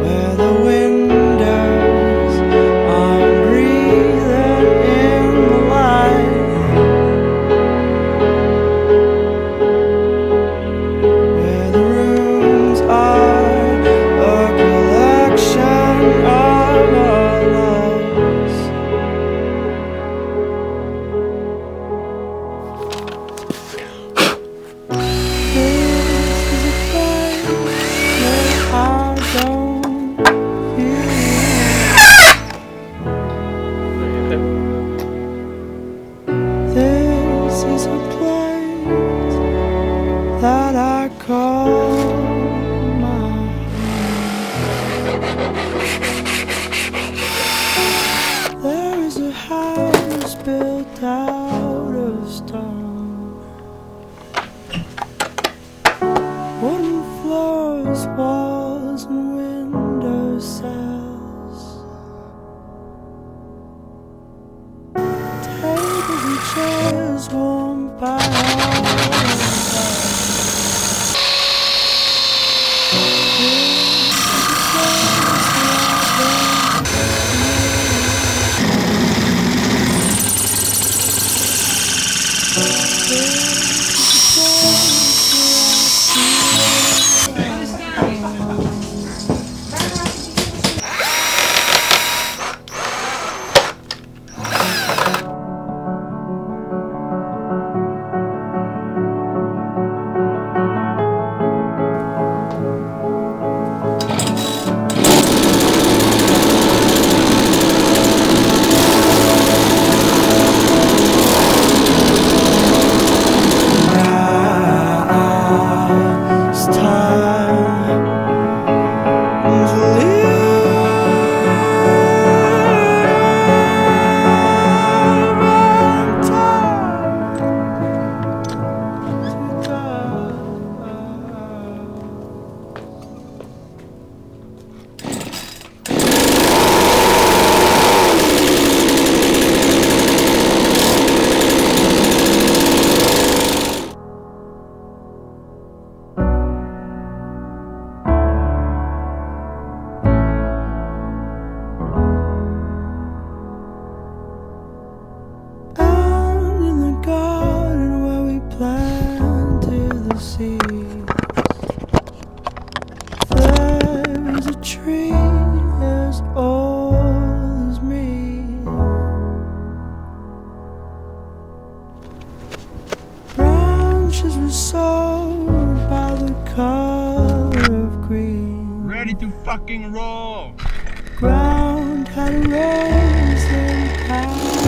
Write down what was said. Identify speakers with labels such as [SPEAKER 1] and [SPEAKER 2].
[SPEAKER 1] where the windows are breathing in the light, where the rooms are a collection of our lives. This is a place where I don't feel. This is a place that I call my home. There is a house built out of stone, wooden floors, walls, and window sills, tables and chairs warmed by all the there's a tree as old as me. Branches were sold by the color of green.
[SPEAKER 2] Ready to fucking roll.
[SPEAKER 1] Ground had a rose in high.